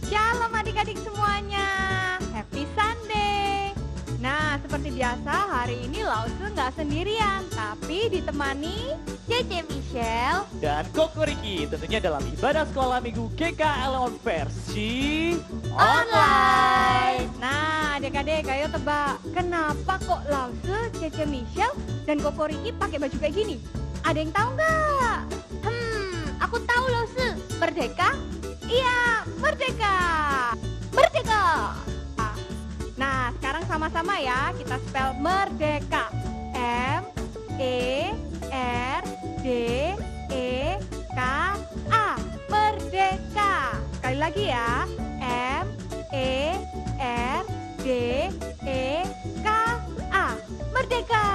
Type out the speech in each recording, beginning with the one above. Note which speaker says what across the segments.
Speaker 1: Shalom adik-adik semuanya, happy Sunday. Nah, seperti biasa hari ini Lause nggak sendirian, tapi ditemani Cece Michelle
Speaker 2: dan Koko Riki, tentunya dalam ibadah sekolah minggu GKL versi online.
Speaker 1: Nah, adik-adik ayo tebak, kenapa kok Lause, Cece Michelle, dan Koko Riki pakai baju kayak gini? Ada yang tahu nggak?
Speaker 3: Aku tahu Lause,
Speaker 1: Merdeka? Iya, merdeka. Merdeka. Nah, sekarang sama-sama ya kita spell merdeka. M-E-R-D-E-K-A. Merdeka. Sekali lagi ya. M-E-R-D-E-K-A. Merdeka.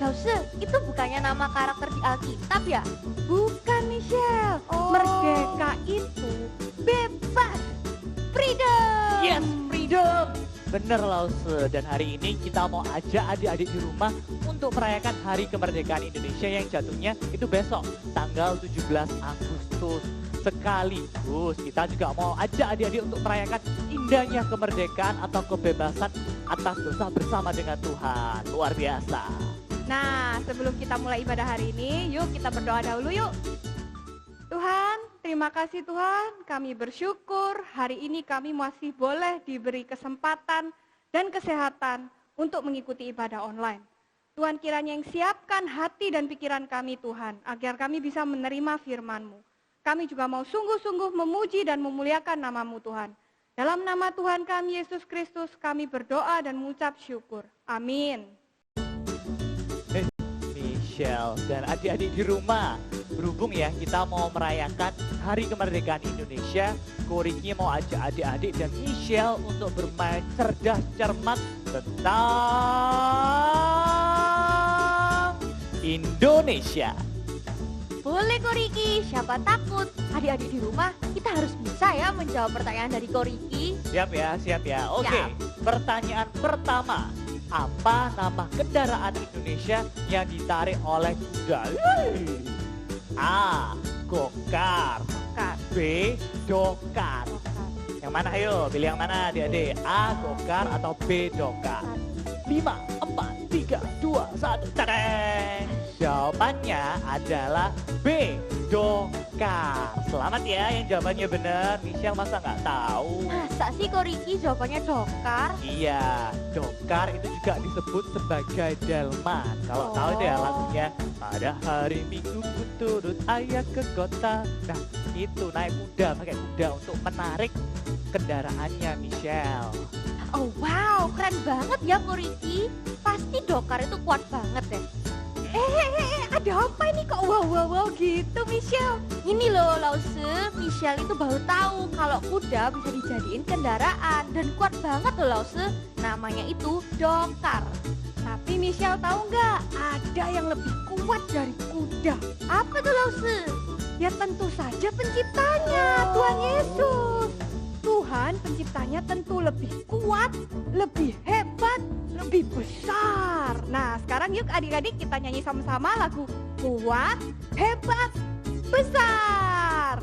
Speaker 3: Lause, itu bukannya nama karakter di Alkitab ya?
Speaker 1: Bukan, Michelle.
Speaker 3: Oh.
Speaker 1: Merdeka itu bebas. Freedom.
Speaker 2: Yes, freedom. Bener Lause, dan hari ini kita mau ajak adik-adik di rumah untuk merayakan Hari Kemerdekaan Indonesia yang jatuhnya itu besok, tanggal 17 Agustus. Sekaligus kita juga mau ajak adik-adik untuk merayakan indahnya kemerdekaan atau kebebasan atas dosa bersama dengan Tuhan. Luar biasa.
Speaker 1: Nah, sebelum kita mulai ibadah hari ini, yuk kita berdoa dahulu yuk. Tuhan, terima kasih Tuhan, kami bersyukur hari ini kami masih boleh diberi kesempatan dan kesehatan untuk mengikuti ibadah online. Tuhan kiranya yang siapkan hati dan pikiran kami Tuhan, agar kami bisa menerima firman-Mu. Kami juga mau sungguh-sungguh memuji dan memuliakan nama-Mu Tuhan. Dalam nama Tuhan kami Yesus Kristus, kami berdoa dan mengucap syukur. Amin.
Speaker 2: Michelle dan adik-adik di rumah, berhubung ya kita mau merayakan Hari Kemerdekaan Indonesia, Koriki mau ajak adik-adik dan Michelle untuk bermain cerdas cermat tentang Indonesia.
Speaker 3: Boleh Koriki, siapa takut? Adik-adik di rumah, kita harus bisa ya menjawab pertanyaan dari Koriki.
Speaker 2: Siap ya. Oke. Pertanyaan pertama. Apa nama kendaraan Indonesia yang ditarik oleh kuda? A. Gokar. B. Dokar. Yang mana ayo? Pilih yang mana adik-adik? A. Gokar atau B. Dokar? 5, 4, 3, 2, 1. Tareng. Jawabannya adalah B. Dokar. Selamat ya yang jawabannya benar. Michelle masa nggak tahu?
Speaker 3: Masa sih Koriki jawabannya dokar?
Speaker 2: Iya, dokar itu juga disebut sebagai delman. Kalau tahu itu ya lagunya, pada hari Minggu ku turut ayah ke kota. Nah, itu naik kuda, pakai kuda untuk menarik kendaraannya Michelle.
Speaker 3: Oh wow, keren banget ya Koriki. Pasti dokar itu kuat banget deh.
Speaker 1: Ada apa ini kok wow gitu Michelle?
Speaker 3: Ini loh Lause, Michelle itu baru tahu kalau kuda bisa dijadiin kendaraan dan kuat banget loh Lause. Namanya itu dokar.
Speaker 1: Tapi Michelle tahu nggak? Ada yang lebih kuat dari kuda.
Speaker 3: Apa tuh Lause?
Speaker 1: Ya tentu saja penciptanya, Tuhan Yesus. Tuhan penciptanya tentu lebih kuat, lebih hebat, lebih besar. Nah sekarang yuk adik-adik kita nyanyi sama-sama lagu Kuat, Hebat, Besar.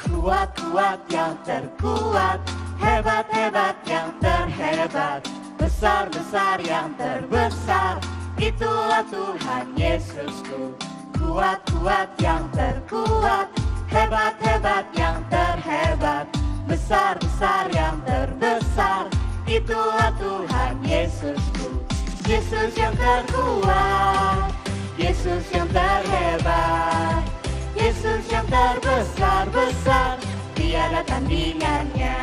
Speaker 2: Kuat-kuat yang terkuat, hebat-hebat yang terhebat, besar-besar yang terbesar, itulah Tuhan Yesusku. Kuat-kuat yang terkuat, hebat-hebat yang terhebat, besar-besar yang terbesar, itulah Tuhan Yesusku. Yesus yang terkuat, Yesus yang terhebat, Yesus yang terbesar-besar, tiada tandingannya.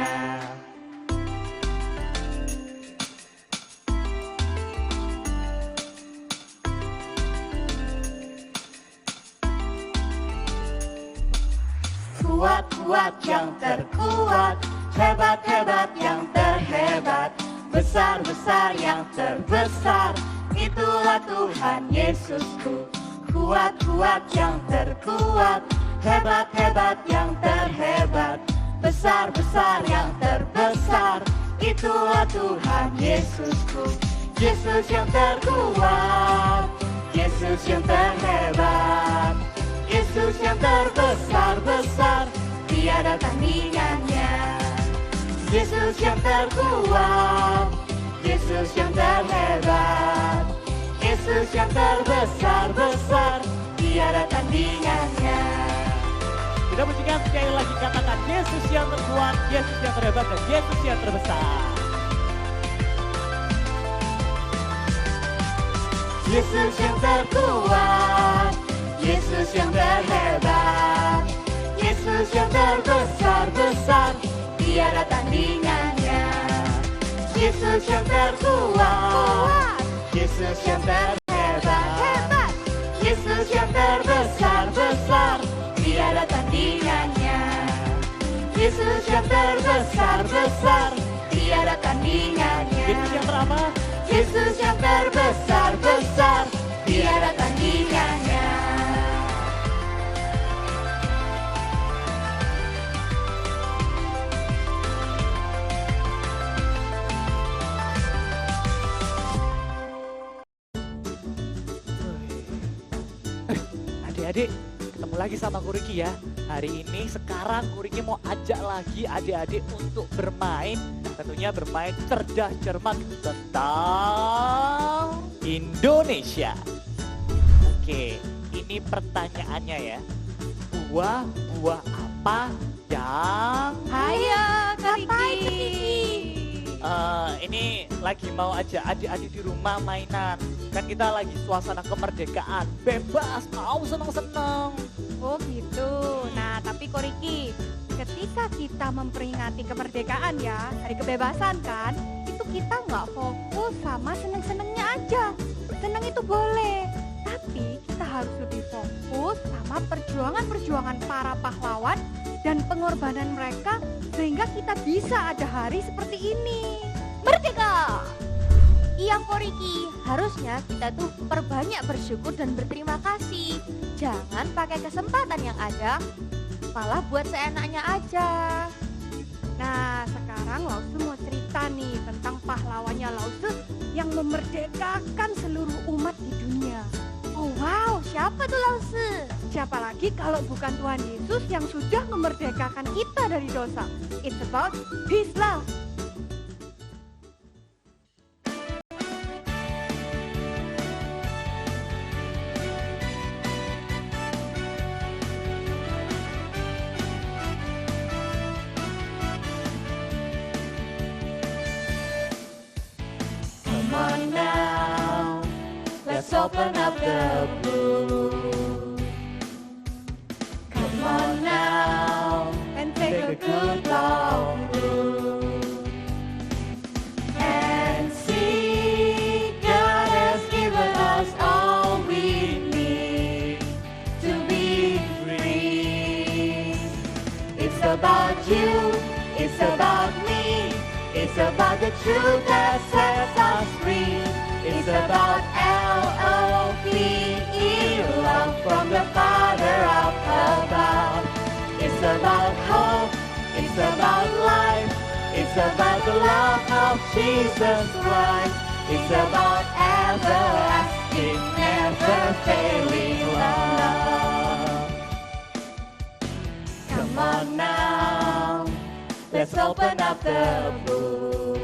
Speaker 2: Kuat-kuat yang terkuat, hebat-hebat yang terhebat, besar-besar yang terbesar, itulah Tuhan Yesusku. Kuat-kuat yang terkuat, hebat-hebat yang terhebat,
Speaker 3: besar-besar yang terbesar. Itulah Tuhan Yesusku, Yesus yang terkuat, Yesus yang terhebat, Yesus yang terbesar-besar, tiada tandingannya. Yesus yang terkuat, Yesus yang terhebat, Yesus yang terbesar-besar, tiada tandingannya.
Speaker 2: Kita pujikan sekali lagi, katakan Yesus yang terkuat, Yesus yang terhebat, dan Yesus yang terbesar.
Speaker 3: Yesus yang terkuat, Yesus yang terhebat, Yesus yang terbesar-besar, tiada tandingannya. Yesus yang terkuat, Yesus yang terhebat, Yesus yang terbesar-besar, tiada tandingannya. Yesus yang terbesar-besar, tiada tandingannya.
Speaker 2: Yesus yang terapa?
Speaker 3: Yesus yang terbesar-besar, tiada tandingannya.
Speaker 2: Adik-adik, ketemu lagi sama Kuriki ya. Hari ini sekarang Kuriki mau ajak lagi adik-adik untuk bermain. Tentunya bermain cerdas cermat tentang Indonesia. Oke, ini pertanyaannya ya. Buah-buah apa yang...
Speaker 1: Hayo Kuriki.
Speaker 2: Ini lagi mau aja adik-adik di rumah mainan. Kan kita lagi suasana kemerdekaan, bebas, mau seneng-seneng.
Speaker 1: Oh gitu. Nah tapi Koriki, ketika kita memperingati kemerdekaan ya, hari kebebasan kan, itu kita nggak fokus sama seneng-senengnya aja. Seneng itu boleh, tapi kita harus lebih fokus sama perjuangan-perjuangan para pahlawan dan pengorbanan mereka sehingga kita bisa ada hari seperti ini.
Speaker 3: Merdeka! Iya Koriki, harusnya kita tuh perbanyak bersyukur dan berterima kasih. Jangan pakai kesempatan yang ada, malah buat seenaknya aja.
Speaker 1: Nah sekarang Lause mau cerita nih tentang pahlawannya Lause yang memerdekakan seluruh umat di dunia.
Speaker 3: Oh wow, siapa tuh Lause?
Speaker 1: Siapa lagi kalau bukan Tuhan Yesus yang sudah memerdekakan kita dari dosa. It's about His love.
Speaker 3: Come on now, let's open up the book. Come on now,
Speaker 1: And
Speaker 3: take a good long look and see God has given us all we need to be free. It's about you, it's about me, it's about the truth that sets us free. It's about L-O-V-E, love from the Father up above. It's about hope, it's about life, it's about the love of Jesus Christ. It's about everlasting, never failing love. Come on now, let's open up the book.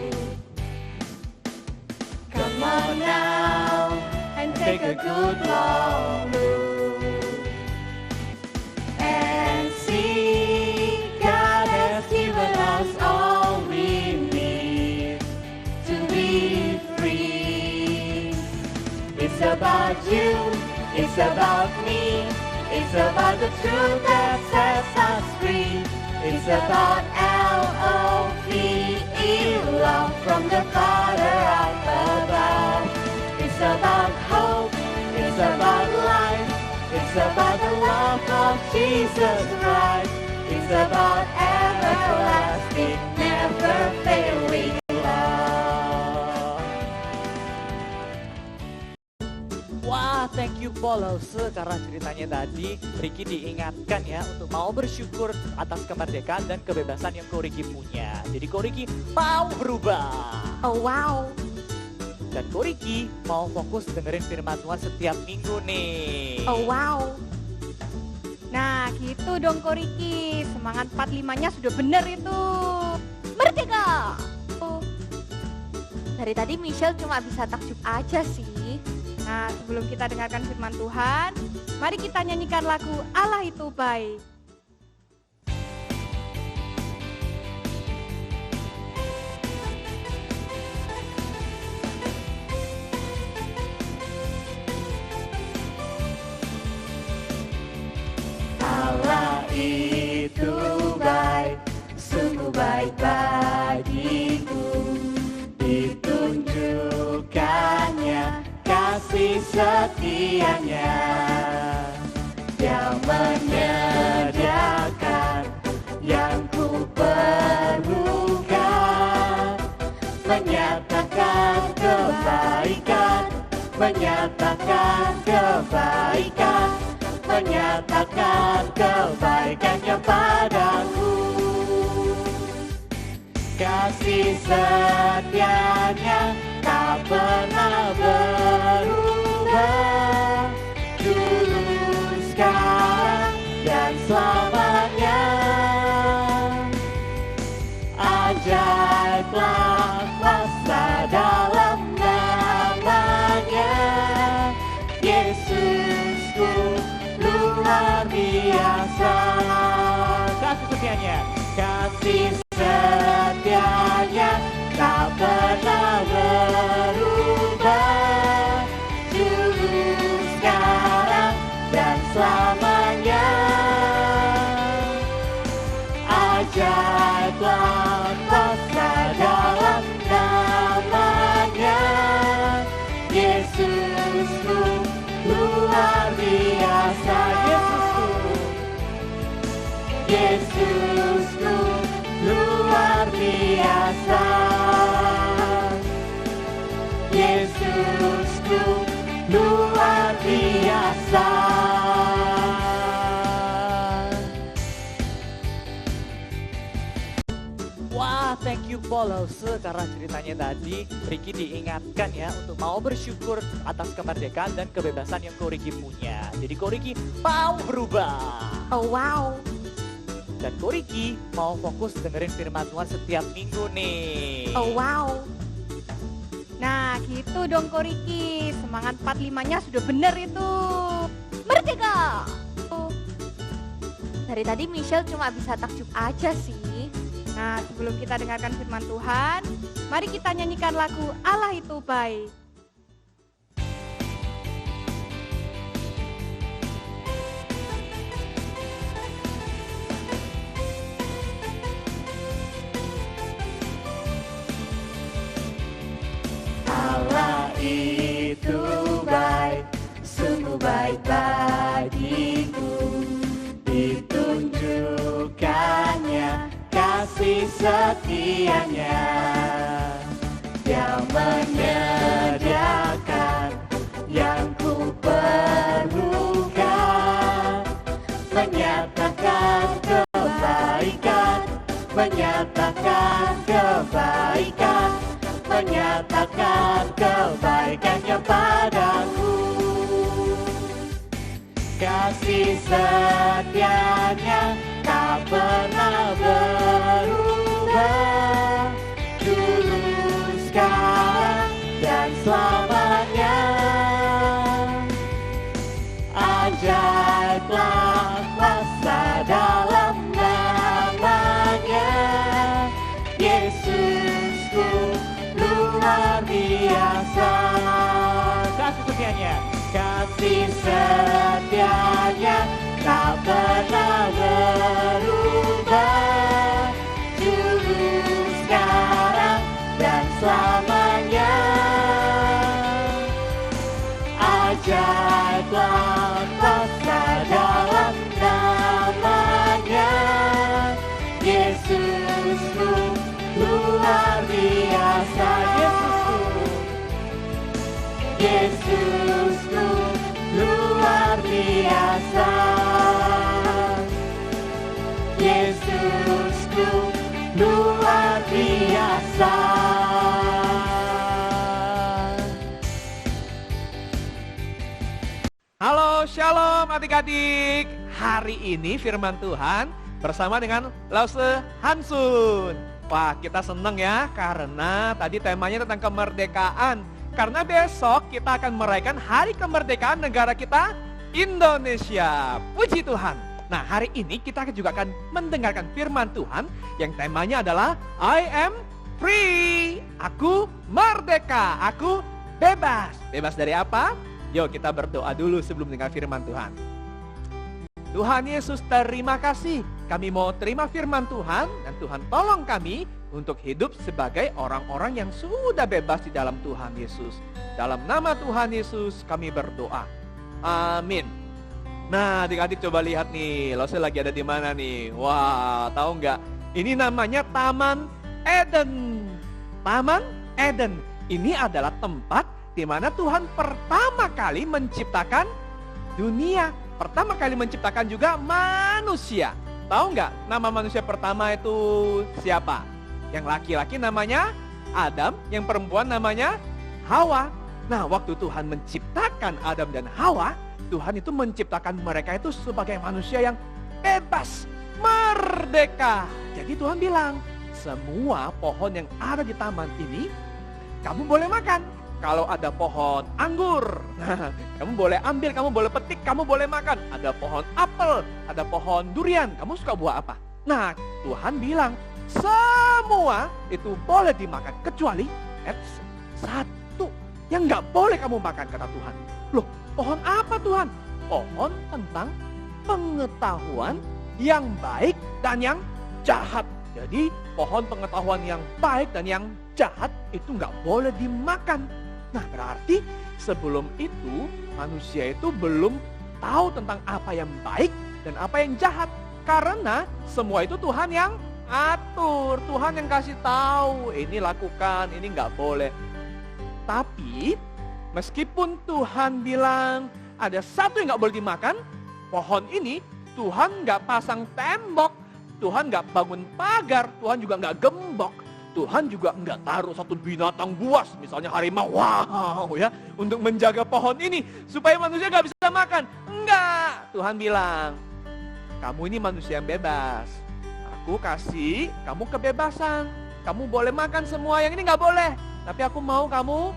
Speaker 3: Come on now, and take a good long look and see God has given us all we need to be free. It's about you, it's about me, it's about the truth that sets us free. It's about L-O-V-E, love from the Father up above. It's about hope, it's about life, it's about the love of Jesus Christ. It's about everlasting, never failing love.
Speaker 2: Wah, thank you Polause, karena ceritanya tadi Ricky diingatkan ya untuk mau bersyukur atas kemerdekaan dan kebebasan yang Ko Ricky punya. Jadi Ko Ricky mau berubah.
Speaker 3: Oh wow.
Speaker 2: Dan Ko Ricky mau fokus dengerin firman Tuhan setiap minggu nih.
Speaker 3: Oh wow.
Speaker 1: Nah gitu dong Ko Ricky, semangat 45-nya sudah bener itu. Merdeka!
Speaker 3: Dari tadi Michelle cuma bisa takjub aja sih.
Speaker 1: Nah sebelum kita dengarkan firman Tuhan, mari kita nyanyikan lagu Allah itu baik.
Speaker 3: Allah itu baik, sungguh baik bagiku. Ditunjukkannya kasih setianya yang menyediakan yang ku perlukan, menyatakan kebaikan, menyatakan kebaikan, menyatakan kebaikannya padaku. Kasih setianya tak pernah berubah, dulu, sekarang, dan selamanya. Ajaiblah kuasa dalam namanya, Yesusku luar biasa.
Speaker 2: Kasih setianya.
Speaker 3: Kasih setianya tak pernah berubah, dulu, sekarang, dan selamanya. Ajaiblah kuasa dalam namanya, Yesusku luar biasa. Yesusku luar biasa. Yesusku luar biasa.
Speaker 2: Wah, thank you Polause, karena ceritanya tadi Ricky diingatkan ya untuk mau bersyukur atas kemerdekaan dan kebebasan yang Ko Ricky punya. Jadi Ko Ricky mau berubah.
Speaker 3: Oh wow.
Speaker 2: Dan Ko Ricky mau fokus dengerin firman Tuhan setiap minggu nih.
Speaker 3: Oh wow.
Speaker 1: Nah gitu dong Ko Ricky, semangat 45-nya sudah bener itu. Merdeka!
Speaker 3: Dari tadi Michelle cuma bisa takjub aja sih.
Speaker 1: Nah sebelum kita dengarkan firman Tuhan, mari kita nyanyikan lagu Allah itu baik.
Speaker 3: Allah itu baik, sungguh baik bagiku. Ditunjukkannya kasih setianya yang menyediakan yang ku perlukan, menyatakan kebaikan, menyatakan kebaikan, menyatakan kebaikannya padaku. Kasih setianya tak pernah berubah, dulu, sekarang, dan selamanya. Ajaiblah kuasa dalam namanya, Yesusku luar biasa.
Speaker 2: Kasih setianya.
Speaker 3: Kasih setianya tak pernah berubah, dulu, sekarang, dan selamanya. Ajaiblah kuasa dalam namanya, Yesusku luar biasa. Yesusku luar Yesusku luar biasa.
Speaker 4: Halo, shalom adik-adik. Hari ini firman Tuhan bersama dengan Lause Hansun. Wah, kita seneng ya karena tadi temanya tentang kemerdekaan. Karena besok kita akan merayakan hari kemerdekaan negara kita, Indonesia. Puji Tuhan. Nah, hari ini kita juga akan mendengarkan firman Tuhan yang temanya adalah I am free. Aku merdeka, aku bebas. Bebas dari apa? Yuk kita berdoa dulu sebelum dengar firman Tuhan. Tuhan Yesus, terima kasih. Kami mau terima firman Tuhan dan Tuhan tolong kami untuk hidup sebagai orang-orang yang sudah bebas di dalam Tuhan Yesus. Dalam nama Tuhan Yesus kami berdoa. Amin. Nah, adik-adik coba lihat nih, Lose lagi ada di mana nih? Wah, tahu nggak? Ini namanya Taman Eden. Taman Eden. Ini adalah tempat di mana Tuhan pertama kali menciptakan dunia. Pertama kali menciptakan juga manusia. Tahu nggak nama manusia pertama itu siapa? Yang laki-laki namanya Adam, yang perempuan namanya Hawa. Nah, waktu Tuhan menciptakan Adam dan Hawa, Tuhan itu menciptakan mereka itu sebagai manusia yang bebas, merdeka. Jadi Tuhan bilang, semua pohon yang ada di taman ini, kamu boleh makan. Kalau ada pohon anggur, kamu boleh ambil, kamu boleh petik, kamu boleh makan. Ada pohon apel, ada pohon durian, kamu suka buah apa? Nah, Tuhan bilang, semua itu boleh dimakan, kecuali satu yang nggak boleh kamu makan, kata Tuhan. Loh, pohon apa Tuhan? Pohon tentang pengetahuan yang baik dan yang jahat. Jadi, pohon pengetahuan yang baik dan yang jahat itu nggak boleh dimakan. Nah, berarti sebelum itu manusia itu belum tahu tentang apa yang baik dan apa yang jahat. Karena semua itu Tuhan yang atur, Tuhan yang kasih tahu, ini lakukan, ini nggak boleh. Tapi meskipun Tuhan bilang ada satu yang nggak boleh dimakan, pohon ini Tuhan nggak pasang tembok, Tuhan nggak bangun pagar, Tuhan juga nggak gembok. Tuhan juga nggak taruh satu binatang buas, misalnya harimau, wow ya, untuk menjaga pohon ini supaya manusia nggak bisa makan. Enggak, Tuhan bilang, kamu ini manusia yang bebas. Aku kasih kamu kebebasan. Kamu boleh makan semua, yang ini nggak boleh. Tapi aku mau kamu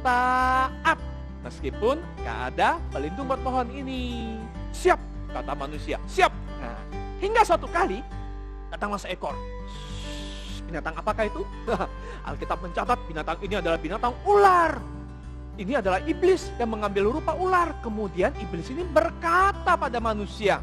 Speaker 4: taat, meskipun nggak ada pelindung buat pohon ini. Siap, kata manusia, siap. Nah, hingga suatu kali datanglah seekor. Binatang apakah itu? Alkitab mencatat binatang ini adalah binatang ular. Ini adalah iblis yang mengambil rupa ular. Kemudian iblis ini berkata pada manusia,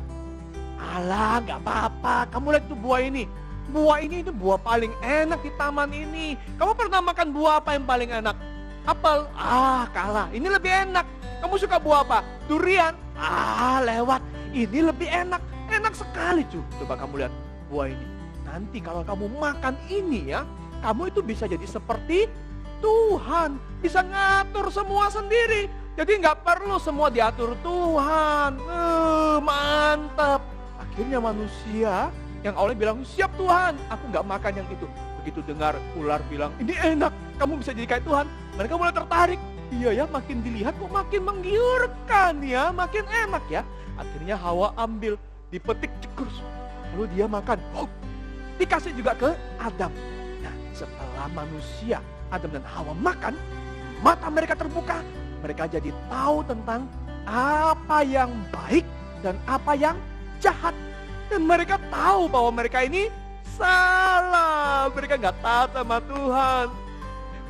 Speaker 4: alah, gak apa-apa, kamu lihat tuh buah ini. Buah ini itu buah paling enak di taman ini. Kamu pernah makan buah apa yang paling enak? Apel? Ah, kalah. Ini lebih enak. Kamu suka buah apa? Durian? Ah, lewat. Ini lebih enak. Enak sekali cuy. Coba kamu lihat buah ini. Nanti kalau kamu makan ini ya, kamu itu bisa jadi seperti Tuhan. Bisa ngatur semua sendiri. Jadi nggak perlu semua diatur Tuhan. Mantap. Akhirnya manusia yang awalnya bilang, siap Tuhan, aku nggak makan yang itu. Begitu dengar ular bilang, ini enak, kamu bisa jadi kayak Tuhan. Mereka mulai tertarik. Iya ya, makin dilihat kok makin menggiurkan ya, makin enak ya. Akhirnya Hawa ambil, dipetik cekrus. Lalu dia makan. Dikasih juga ke Adam. Nah, setelah manusia, Adam dan Hawa makan, mata mereka terbuka. Mereka jadi tahu tentang apa yang baik dan apa yang jahat. Dan mereka tahu bahwa mereka ini salah. Mereka nggak taat sama Tuhan.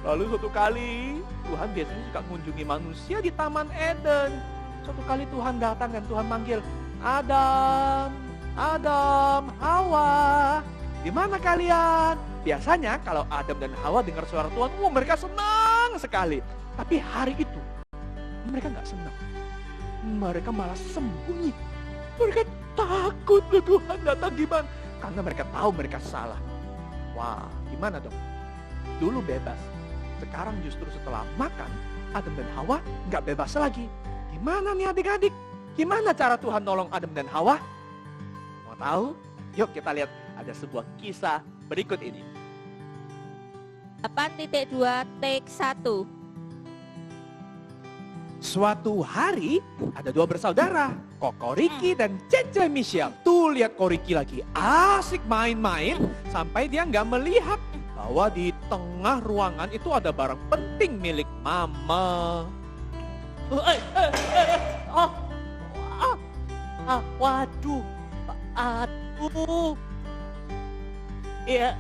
Speaker 4: Lalu suatu kali, Tuhan biasanya suka mengunjungi manusia di Taman Eden. Suatu kali Tuhan datang dan Tuhan manggil, Adam, Adam, Hawa. Di mana kalian? Biasanya kalau Adam dan Hawa dengar suara Tuhan, mereka senang sekali. Tapi hari itu, mereka nggak senang. Mereka malah sembunyi. Mereka takut Tuhan datang gimana? Karena mereka tahu mereka salah. Wah, gimana dong? Dulu bebas. Sekarang justru setelah makan, Adam dan Hawa nggak bebas lagi. Gimana nih adik-adik? Gimana cara Tuhan nolong Adam dan Hawa? Mau tahu? Yuk kita lihat ada sebuah kisah berikut ini.
Speaker 3: 8.2 take 1.
Speaker 4: Suatu hari ada dua bersaudara, Koko Riki dan Cece Michelle. Tuh lihat Koko Riki lagi asik main-main sampai dia nggak melihat bahwa di tengah ruangan itu ada barang penting milik mama.
Speaker 2: Waduh, aduh. Ya,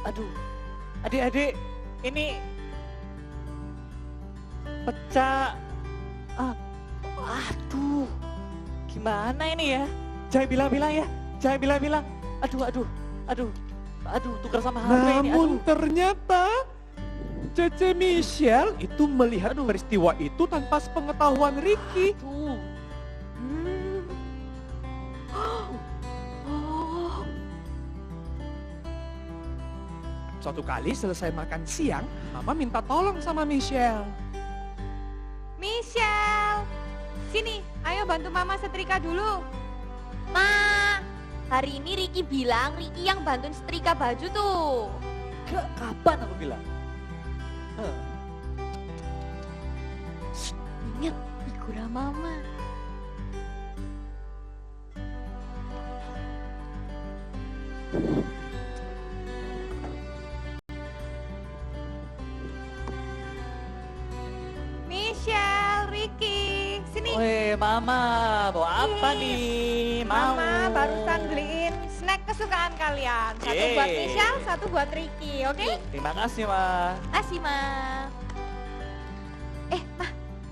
Speaker 2: aduh, adik-adik, ini pecah. Aduh, gimana ini ya? Jangan bilang-bilang ya, jangan bilang-bilang. Aduh, tukar sama HP ini.
Speaker 4: Namun
Speaker 2: Aduh.
Speaker 4: ternyata Cece Michelle itu melihat peristiwa itu tanpa sepengetahuan Riki.
Speaker 2: Aduh.
Speaker 4: Suatu kali selesai makan siang, mama minta tolong sama Michelle.
Speaker 1: Michelle, sini, ayo bantu mama setrika dulu.
Speaker 3: Ma, hari ini Riki bilang Riki yang bantuin setrika baju tuh.
Speaker 2: Kapan aku bilang?
Speaker 3: Ingat figura mama.
Speaker 1: Michelle, Ricky, sini.
Speaker 2: Weh, Mama, bawa apa nih? Mau.
Speaker 1: Mama barusan beliin snack kesukaan kalian. Satu buat
Speaker 2: Yeay.
Speaker 1: Michelle, satu buat Ricky, oke?
Speaker 2: Terima kasih, Ma.
Speaker 3: Kasih, Ma. Ma,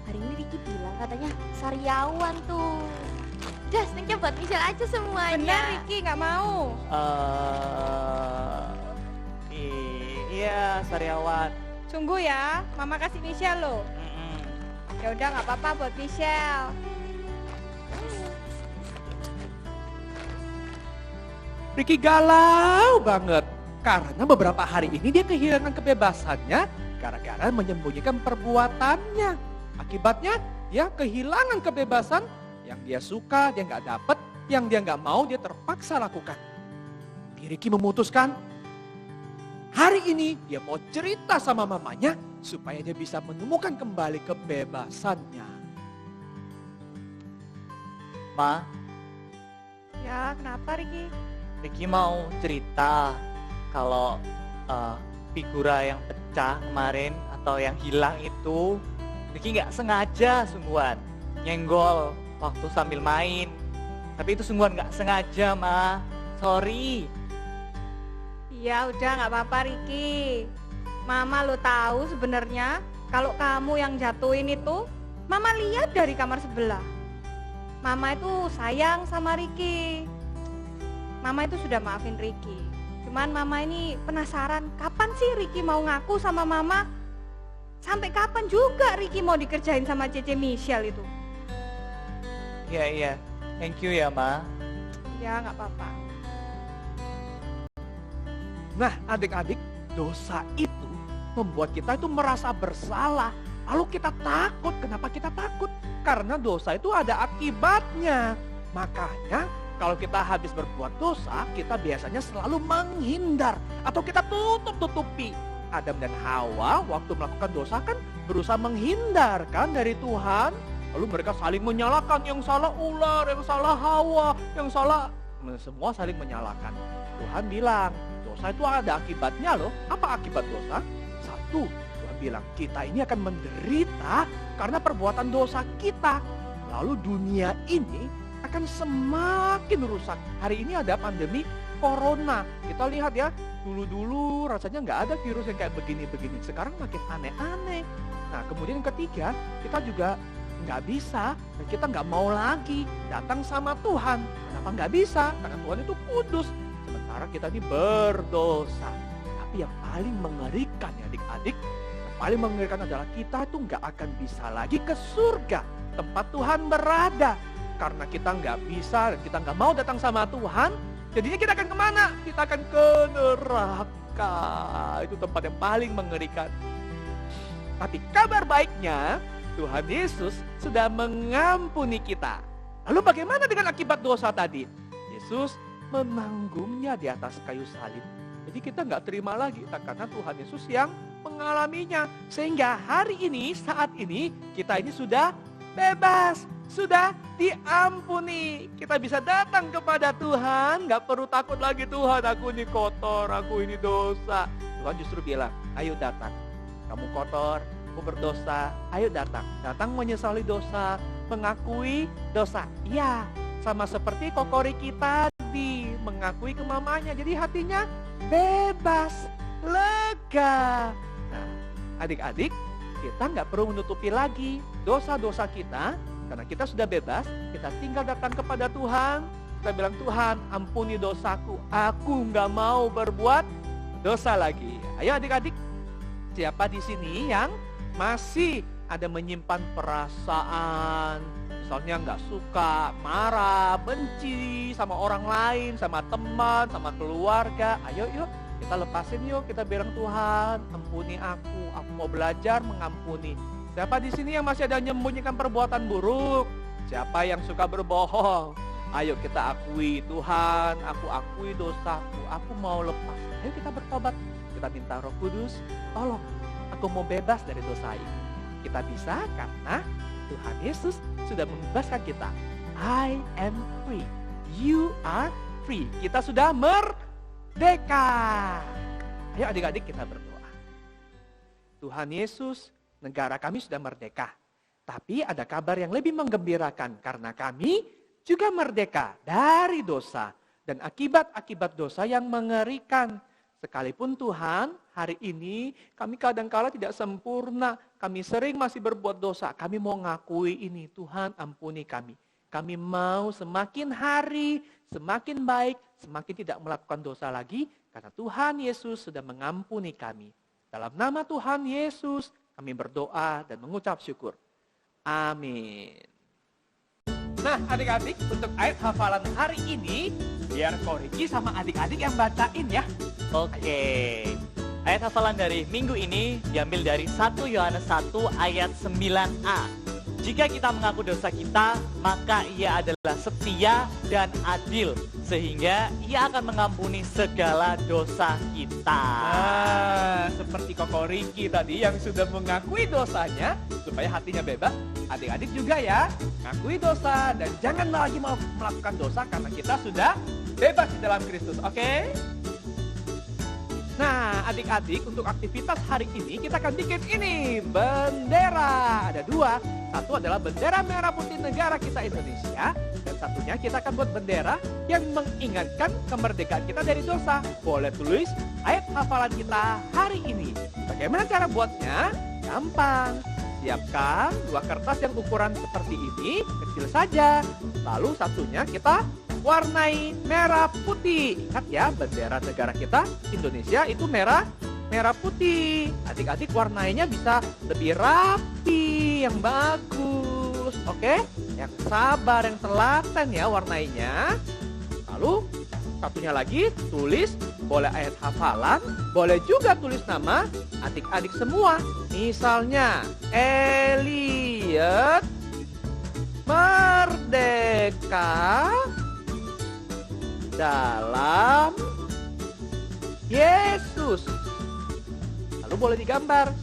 Speaker 3: hari ini Riki bilang katanya sariawan tuh. Udah, snacknya buat Michelle aja semuanya.
Speaker 1: Benar, Ricky, nggak mau.
Speaker 2: Iya, sariawan.
Speaker 1: Sungguh ya, Mama kasih Michelle loh. Ya udah nggak apa-apa buat Michelle.
Speaker 4: Riki galau banget karena beberapa hari ini dia kehilangan kebebasannya gara-gara menyembunyikan perbuatannya. Akibatnya dia kehilangan kebebasan yang dia suka, dia nggak dapet, yang dia nggak mau, dia terpaksa lakukan. Riki memutuskan hari ini dia mau cerita sama mamanya supaya dia bisa menemukan kembali kebebasannya.
Speaker 2: Ma,
Speaker 1: Ya, kenapa Ricky?
Speaker 2: Riki mau cerita kalau figura yang pecah kemarin atau yang hilang itu Riki nggak sengaja sungguhan nyenggol waktu sambil main. Tapi itu sungguhan nggak sengaja, Ma. Sorry.
Speaker 1: Ya udah nggak apa-apa Ricky. Mama lo tahu sebenarnya kalau kamu yang jatuhin itu, Mama lihat dari kamar sebelah. Mama itu sayang sama Ricky. Mama itu sudah maafin Ricky. Cuman Mama ini penasaran kapan sih Ricky mau ngaku sama Mama? Sampai kapan juga Ricky mau dikerjain sama Cece Michelle itu?
Speaker 2: Iya. Thank you ya, Ma.
Speaker 1: Ya nggak apa-apa.
Speaker 4: Nah adik-adik, dosa itu membuat kita itu merasa bersalah. Lalu kita takut. Kenapa kita takut? Karena dosa itu ada akibatnya. Makanya kalau kita habis berbuat dosa, kita biasanya selalu menghindar. Atau kita tutup-tutupi. Adam dan Hawa waktu melakukan dosa kan berusaha menghindar kan dari Tuhan. Lalu mereka saling menyalahkan, yang salah ular, yang salah Hawa, yang salah... Semua saling menyalahkan. Tuhan bilang, dosa itu ada akibatnya loh. Apa akibat dosa? Satu, Tuhan bilang kita ini akan menderita karena perbuatan dosa kita. Lalu dunia ini akan semakin rusak. Hari ini ada pandemi corona. Kita lihat ya, dulu-dulu rasanya nggak ada virus yang kayak begini-begini. Sekarang makin aneh-aneh. Nah kemudian yang ketiga, kita juga nggak bisa dan kita nggak mau lagi datang sama Tuhan. Kenapa nggak bisa? Karena Tuhan itu kudus. Sementara kita ini berdosa. Tapi yang paling mengerikan ya adik-adik, yang paling mengerikan adalah kita itu nggak akan bisa lagi ke surga, tempat Tuhan berada. Karena kita nggak bisa dan kita nggak mau datang sama Tuhan, jadinya kita akan kemana? Kita akan ke neraka. Itu tempat yang paling mengerikan. Tapi kabar baiknya, Tuhan Yesus sudah mengampuni kita. Lalu bagaimana dengan akibat dosa tadi? Yesus menanggungnya di atas kayu salib. Jadi kita nggak terima lagi karena Tuhan Yesus yang mengalaminya. Sehingga hari ini, saat ini, kita ini sudah bebas. Sudah diampuni. Kita bisa datang kepada Tuhan. Nggak perlu takut lagi, Tuhan aku ini kotor, aku ini dosa. Tuhan justru bilang, ayo datang. Kamu kotor, kamu berdosa, ayo datang. Datang menyesali dosa, mengakui dosa. Iya, sama seperti Kokori kita tadi, mengakui ke mamanya. Jadi hatinya bebas, lega. Nah, adik-adik, kita nggak perlu menutupi lagi dosa-dosa kita. Karena kita sudah bebas, kita tinggal datang kepada Tuhan. Kita bilang, Tuhan ampuni dosaku. Aku nggak mau berbuat dosa lagi. Ayo adik-adik, siapa di sini yang masih ada menyimpan perasaan, misalnya nggak suka, marah, benci sama orang lain, sama teman, sama keluarga. Ayo yuk, kita lepasin yuk, kita bilang Tuhan ampuni aku mau belajar mengampuni. Siapa di sini yang masih ada menyembunyikan perbuatan buruk? Siapa yang suka berbohong? Ayo kita akui, Tuhan aku akui dosaku, aku mau lepas. Ayo kita bertobat, kita minta Roh Kudus, tolong aku mau bebas dari dosa ini. Kita bisa karena Tuhan Yesus sudah membebaskan kita. I am free, you are free. Kita sudah merdeka. Ayo adik-adik kita berdoa. Tuhan Yesus, negara kami sudah merdeka. Tapi ada kabar yang lebih menggembirakan karena kami juga merdeka dari dosa dan akibat-akibat dosa yang mengerikan. Sekalipun Tuhan, hari ini kami kadangkala tidak sempurna. Kami sering masih berbuat dosa. Kami mau ngakui ini, Tuhan ampuni kami. Kami mau semakin hari, semakin baik, semakin tidak melakukan dosa lagi. Karena Tuhan Yesus sudah mengampuni kami. Dalam nama Tuhan Yesus, kami berdoa dan mengucap syukur. Amin. Nah adik-adik, untuk ayat hafalan hari ini, biar Koriki sama adik-adik yang bacain ya.
Speaker 2: Oke. Ayat hafalan dari minggu ini diambil dari 1 Yohanes 1 ayat 9a. Jika kita mengaku dosa kita, maka Ia adalah setia dan adil, sehingga Ia akan mengampuni segala dosa kita.
Speaker 4: Nah, seperti Koko Riki tadi yang sudah mengakui dosanya, supaya hatinya bebas, adik-adik juga ya, ngakui dosa dan jangan lagi mau melakukan dosa karena kita sudah bebas di dalam Kristus, oke? Nah, adik-adik, untuk aktivitas hari ini kita akan bikin ini, bendera. Ada dua, satu adalah bendera merah putih negara kita Indonesia, dan satunya kita akan buat bendera yang mengingatkan kemerdekaan kita dari dosa. Boleh tulis ayat hafalan kita hari ini. Bagaimana cara buatnya? Gampang. Siapkan dua kertas yang ukuran seperti ini, kecil saja. Lalu satunya kita warnai merah putih. Ingat ya, bendera negara kita Indonesia itu merah putih. Adik-adik warnanya bisa lebih rapi, yang bagus. Oke? Yang sabar, yang telaten ya warnainya. Lalu satunya lagi tulis, boleh ayat hafalan, boleh juga tulis nama adik-adik semua. Misalnya Elliot Merdeka dalam Yesus. Lalu boleh digambar,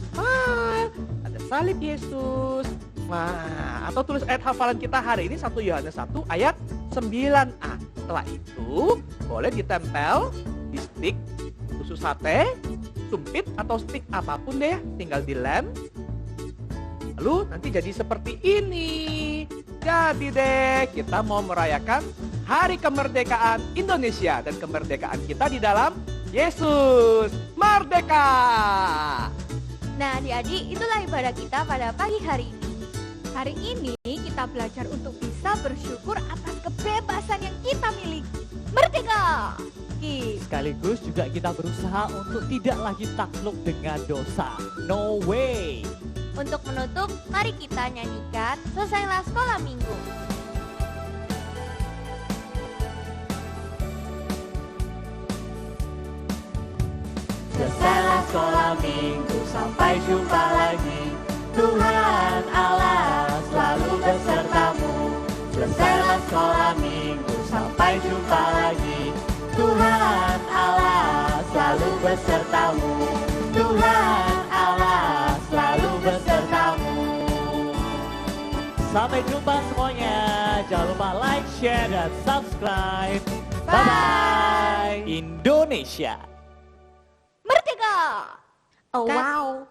Speaker 4: ada salib Yesus. Wah, atau tulis ayat hafalan kita hari ini 1 Yohanes 1 ayat 9a. Setelah itu boleh ditempel di stick tusuk sate, sumpit atau stick apapun deh, tinggal dilem. Lalu nanti jadi seperti ini. Jadi deh, kita mau merayakan Hari Kemerdekaan Indonesia dan kemerdekaan kita di dalam Yesus. Merdeka!
Speaker 1: Nah adik-adik, itulah ibadah kita pada pagi hari ini. Hari ini kita belajar untuk bisa bersyukur atas kebebasan yang kita miliki. Merdeka!
Speaker 2: Sekaligus juga kita berusaha untuk tidak lagi takluk dengan dosa. No way!
Speaker 1: Untuk menutup, mari kita nyanyikan Selesailah Sekolah Minggu.
Speaker 3: Selesailah sekolah minggu, sampai jumpa lagi. Tuhan Allah selalu besertamu. Selesailah sekolah minggu, sampai jumpa lagi. Tuhan Allah selalu besertamu. Tuhan Allah selalu besertamu.
Speaker 2: Sampai jumpa semuanya. Jangan lupa like, share, dan subscribe. Bye-bye. Indonesia.
Speaker 1: Merdeka!
Speaker 3: Oh wow.